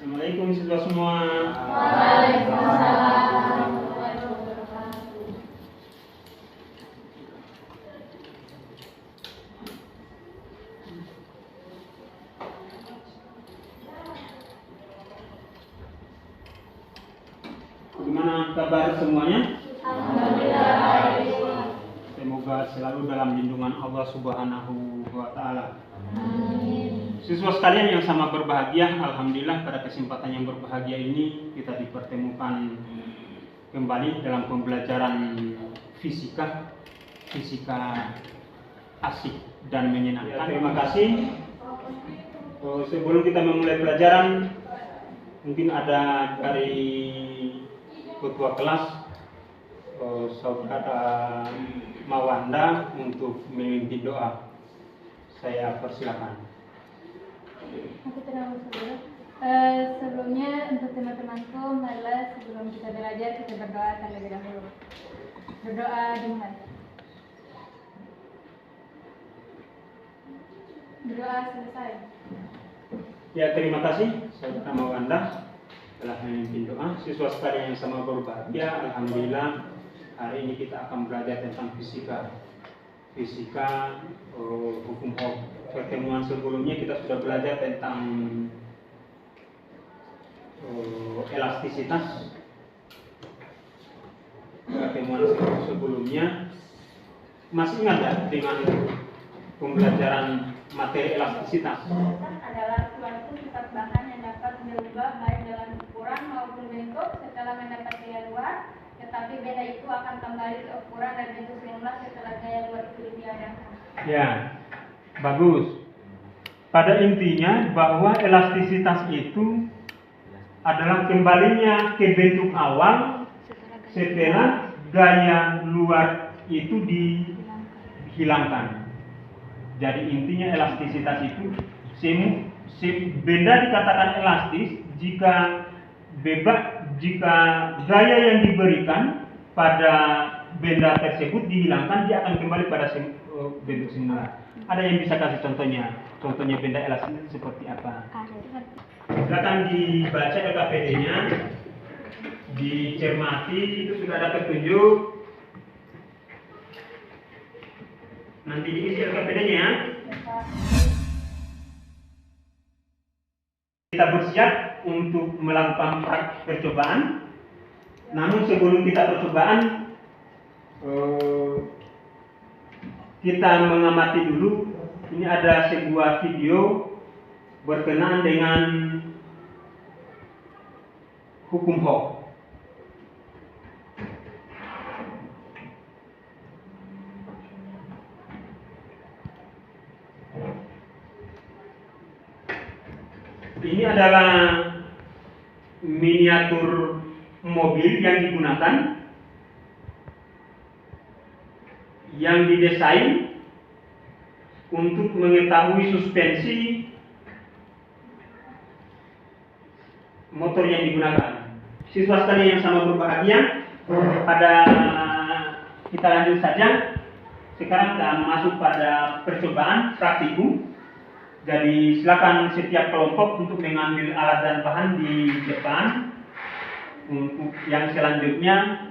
Assalamualaikum siswa semua. Waalaikumsalam warahmatullahi wabarakatuh. Bagaimana kabar semuanya? Alhamdulillah baik. Semoga selalu dalam lindungan Allah Subhanahu wa Ta'ala. Amin. Siswa sekalian yang sama berbahagia, alhamdulillah pada kesempatan yang berbahagia ini kita dipertemukan kembali dalam pembelajaran fisika asik dan menyenangkan. Terima kasih. Sebelum kita memulai pelajaran, mungkin ada dari ketua kelas Saudara Mawanda untuk memimpin doa. Saya persilakan. Aku terima kasih. Sebelumnya untuk teman-temanku, marilah sebelum kita belajar kita berdoa terlebih dahulu. Berdoa dimulai. Berdoa selesai. Ya, terima kasih Saudara Mawanda telah memimpin doa. Siswa sekalian yang sama berbahagia, alhamdulillah hari ini kita akan belajar tentang fisika hukum Hooke. Pertemuan sebelumnya kita sudah belajar tentang elastisitas. Pertemuan sebelumnya masih ingat ya dengan pembelajaran materi elastisitas? Adalah suatu sifat bahan yang dapat berubah baik dalam ukuran maupun bentuk setelah mendapat gaya luar, tetapi benda itu akan kembali ke ukuran dan bentuk semula setelah gaya luar itu ditiadakan. Ya, bagus. Pada intinya bahwa elastisitas itu adalah kembalinya ke bentuk awal setelah gaya luar itu dihilangkan. Jadi intinya elastisitas itu benda dikatakan elastis jika gaya yang diberikan pada benda tersebut dihilangkan, dia akan kembali pada bentuk semula. Ada yang bisa kasih contohnya? Contohnya benda elastis seperti apa? Silakan dibaca LKPD-nya, dicermati, itu sudah ada petunjuk. Nanti diisi LKPD-nya ya. Kita bersiap untuk melakukan percobaan. Namun sebelum kita percobaan, kita mengamati dulu. Ini ada sebuah video berkenaan dengan hukum Hooke. Ini adalah miniatur mobil yang digunakan, yang didesain untuk mengetahui suspensi motor yang digunakan. Siswa sekalian yang sama berbahagia, kita lanjut saja. Sekarang kita masuk pada percobaan praktikum. Jadi silakan setiap kelompok untuk mengambil alat dan bahan di depan. Untuk yang selanjutnya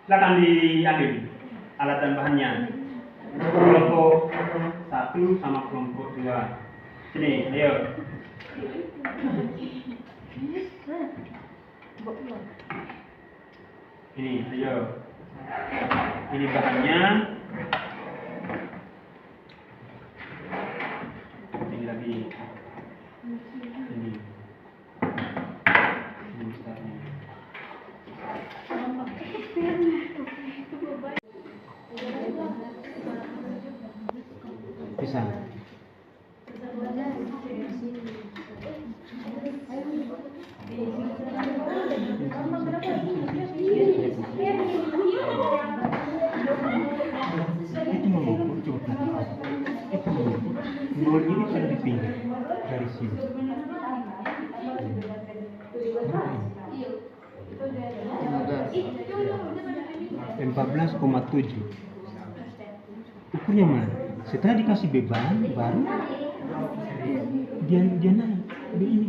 silakan diambil alat dan bahannya. Kelompok 1 sama kelompok 2. Sini, ayo. Ini, ayo. Ini bahannya. Ini lagi. Ini. Ini startnya. Bisa. Nol ini sudah dipinggir dari sini. 14,7. Ukurnya mana? Setelah dikasih beban baru dia naik begini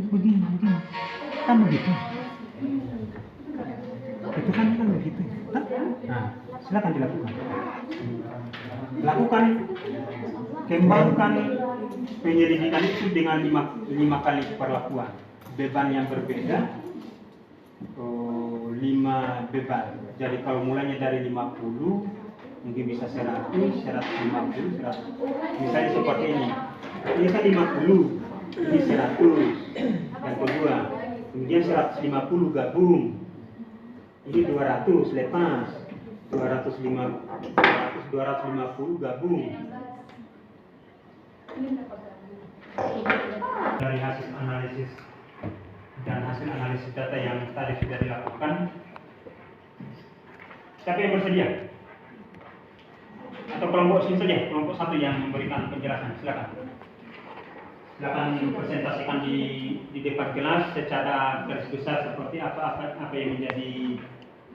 kan begitu. Itu kan begitu. Nah, silakan dilakukan. Lakukan, kembangkan penyelidikan itu dengan 5 kali perlakuan. Beban yang berbeda, 5 beban. Jadi kalau mulainya dari 50, mungkin bisa 100, 150, 100. Misalnya seperti ini. Ini kan 50, ini 100. Yang kedua, kemudian 150 gabung. Ini 200 lepas. 250 gabung. Dari hasil analisis dan hasil analisis data yang tadi sudah dilakukan, siapa yang bersedia? Atau kelompok sini saja, kelompok 1 yang memberikan penjelasan, silakan. Silakan presentasikan di depan kelas secara garis besar seperti apa yang menjadi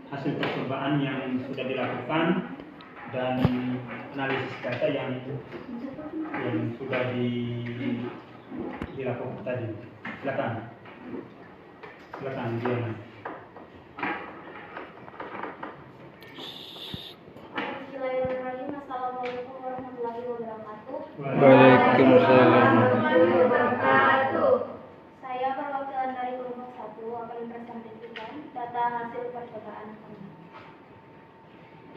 hasil percobaan yang sudah dilakukan dan analisis data yang sudah dilakukan tadi. Silakan Diana. Bismillahirrahmanirrahim. Assalamualaikum warahmatullahi wabarakatuh. Waalaikumsalam warahmatullahi wabarakatuh. Saya perwakilan dari kelompok 1 akan mempresentasikan data hasil percobaan kami.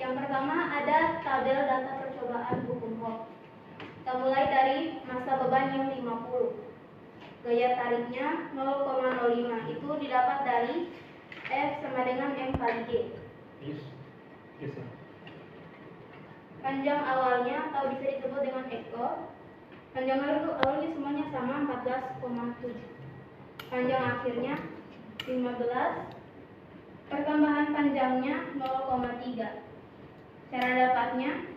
Yang pertama ada tabel data percobaan hukum Hobbes. Kita mulai dari masa beban yang 50. Gaya tariknya 0,05 itu didapat dari F sama dengan M kali G. Yes. Panjang awalnya atau bisa disebut dengan ekor. Panjang awalnya semuanya sama 14,7. Panjang akhirnya 15. Pertambahan panjangnya 0,3. Cara dapatnya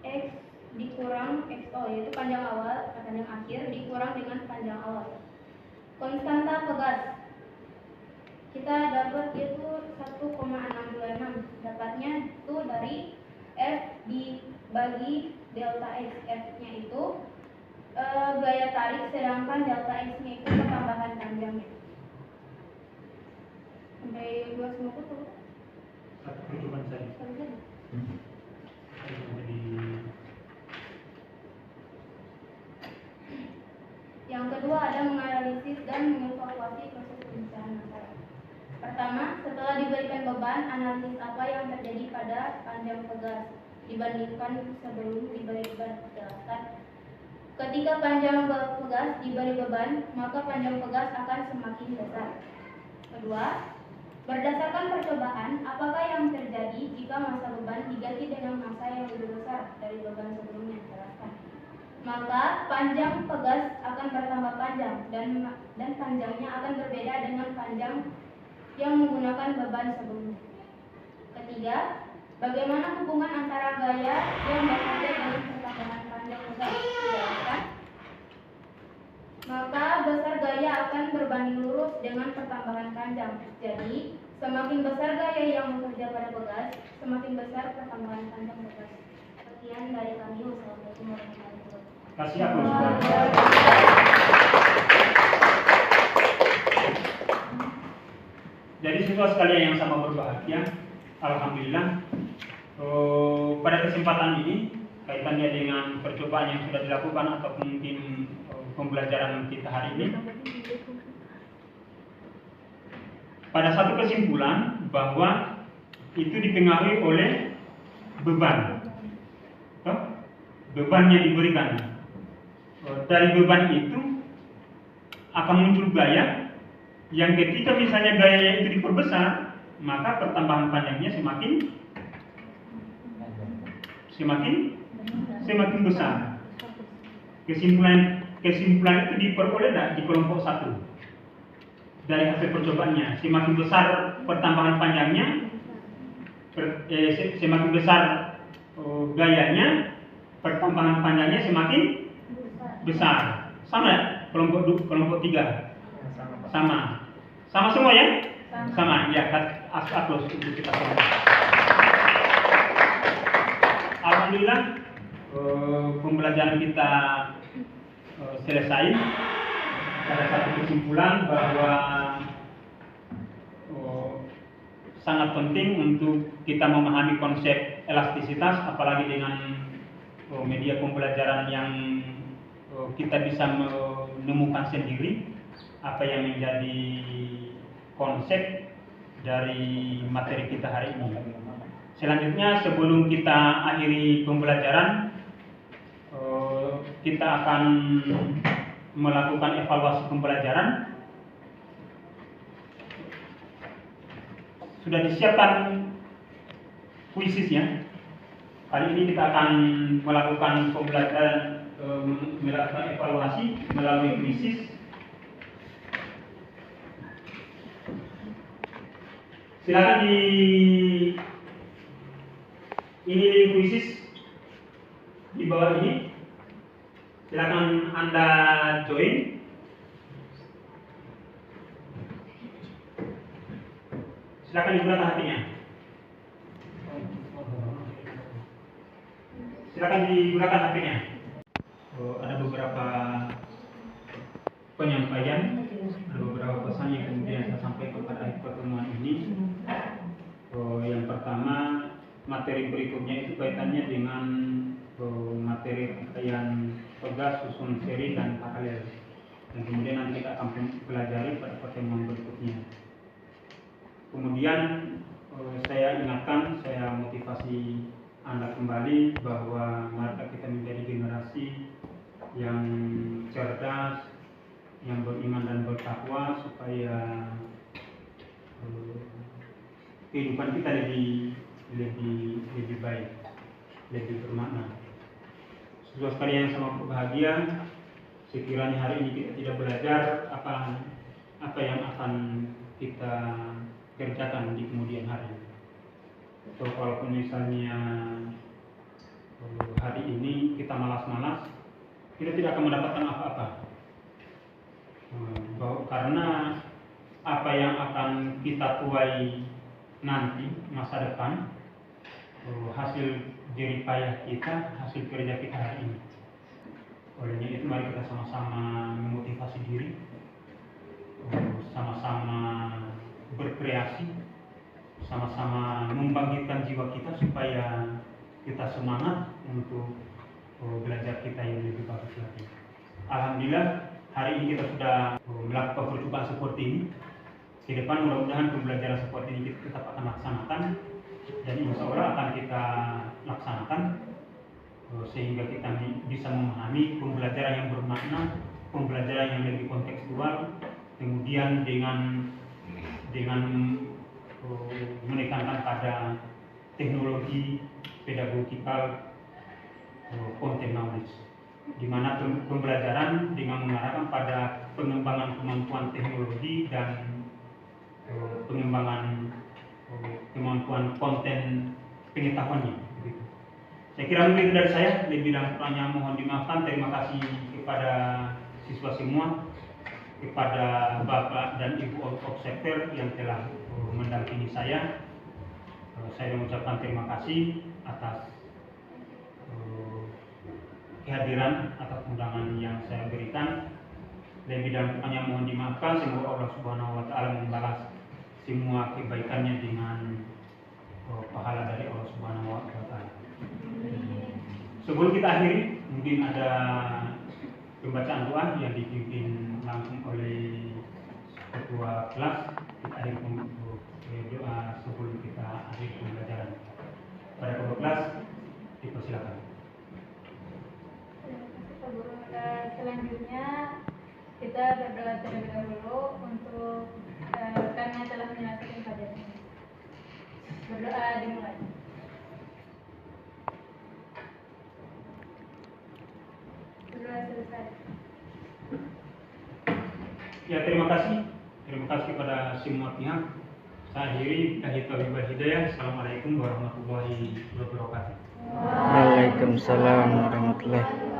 X dikurang XO, yaitu panjang awal, panjang akhir dikurang dengan panjang awal. Konstanta pegas kita dapat yaitu 1,626. Dapatnya itu dari F dibagi delta X. F-nya itu gaya tarik, sedangkan delta X-nya itu pertambahan panjangnya. Sampai 2 semua betul? Satu percobaan saja. Yang kedua ada menganalisis dan mengevaluasi proses pemecahan masalah. Pertama, setelah diberikan beban, analisis apa yang terjadi pada panjang pegas dibandingkan sebelum diberi beban. Jelaskan. Ketika panjang pegas diberi beban, maka panjang pegas akan semakin besar. Kedua, berdasarkan percobaan, apakah yang terjadi jika masa beban diganti dengan masa yang lebih besar dari beban sebelumnya? Jelaskan. Maka panjang pegas akan bertambah panjang dan panjangnya akan berbeda dengan panjang yang menggunakan beban sebelumnya. Ketiga, bagaimana hubungan antara gaya yang berbeda dengan pertambahan panjang pegas? Jelaskan. Maka besar gaya akan berbanding lurus dengan pertambahan panjang. Jadi, semakin besar gaya yang bekerja pada pegas, semakin besar pertambahan panjang pegas. Sekian dari kami. Wassalamualaikum warahmatullahi wabarakatuh. Kasih aplaus. Jadi siswa sekalian yang sama berbahagia, alhamdulillah pada kesempatan ini kaitannya dengan percobaan yang sudah dilakukan atau mungkin pembelajaran kita hari ini, pada satu kesimpulan bahwa itu dipengaruhi oleh beban, beban yang diberikan. Dari beban itu akan muncul gaya yang ketika misalnya gayanya itu diperbesar, maka pertambahan panjangnya semakin besar. Kesimpulan itu diperoleh di kelompok 1 dari hasil percobaannya. Semakin besar pertambahan panjangnya, semakin besar gayanya, pertambahan panjangnya semakin besar. Sama ya? Kelompok 3 sama semua ya? Sama ya. Aplaus untuk kita semua. alhamdulillah pembelajaran kita selesai. Ada satu kesimpulan bahwa sangat penting untuk kita memahami konsep elastisitas, apalagi dengan media pembelajaran yang kita bisa menemukan sendiri apa yang menjadi konsep dari materi kita hari ini. Selanjutnya, sebelum kita akhiri pembelajaran, kita akan melakukan evaluasi pembelajaran. Sudah disiapkan kuisisnya. Kali ini kita akan melakukan pembelajaran, melakukan evaluasi melalui kuisis. Silakan ini kuisis di bawah ini. Silakan Anda join. Silakan digunakan HP-nya. Silakan digunakan HP-nya. Ada beberapa penyampaian, ada beberapa pesan yang kemudian saya sampaikan pada akhir pertemuan ini. Yang pertama, materi berikutnya itu kaitannya dengan materi rangkaian tugas, susun seri dan paralel. Dan kemudian nanti kita akan pelajari pada pertemuan berikutnya. Kemudian saya ingatkan, saya motivasi Anda kembali bahwa mari kita menjadi generasi yang cerdas, yang beriman dan bertakwa supaya kehidupan kita lebih baik, lebih bermakna. Saudara sekalian yang sangat berbahagia, sekiranya hari ini kita tidak belajar apa yang akan kita kerjakan di kemudian hari. So, walaupun misalnya hari ini kita malas-malas, kita tidak akan mendapatkan apa-apa. Karena apa yang akan kita tuai nanti masa depan, hasil jerih payah kita, hasil kerja kita hari ini. Olehnya itu mari kita sama-sama memotivasi diri, sama-sama berkreasi, sama-sama membangkitkan jiwa kita supaya kita semangat untuk belajar kita yang lebih bagus lagi. Alhamdulillah hari ini kita sudah melakukan percobaan seperti ini. Ke depan mudah-mudahan pembelajaran seperti ini kita tetap akan laksanakan, dan insya Allah akan kita laksanakan sehingga kita bisa memahami pembelajaran yang bermakna, pembelajaran yang lebih kontekstual, kemudian dengan menekankan pada teknologi pedagogikal content knowledge, di mana pembelajaran dengan mengarahkan pada pengembangan kemampuan teknologi dan pengembangan kemampuan konten pengetahuannya. Saya kira mungkin dari saya, lebih dan kurangnya mohon dimaafkan. Terima kasih kepada siswa semua, kepada Bapak dan Ibu observer yang telah mendampingi saya. Saya mengucapkan terima kasih atas kehadiran, atas undangan yang saya berikan. Lebih dan kurangnya mohon dimaafkan. Semoga Allah Subhanahu wa taala membalas semua kebaikannya dengan pahala dari Allah Subhanahu wa taala. Sebelum kita akhiri, mungkin ada pembacaan doa yang dipimpin langsung oleh ketua kelas. Kita akhiri untuk doa sebelum kita akhiri pembelajaran. Pada ketua kelas, dipersilakan. Selanjutnya kita berdoa terlebih dahulu untuk karena telah menyelesaikan pelajaran ini. Berdoa dimulai. Berdoa selesai. Ya, terima kasih kepada semua pihak. Saya akhiri, billahi hidayah. Assalamualaikum warahmatullahi wabarakatuh. Waalaikumsalam warahmatullahi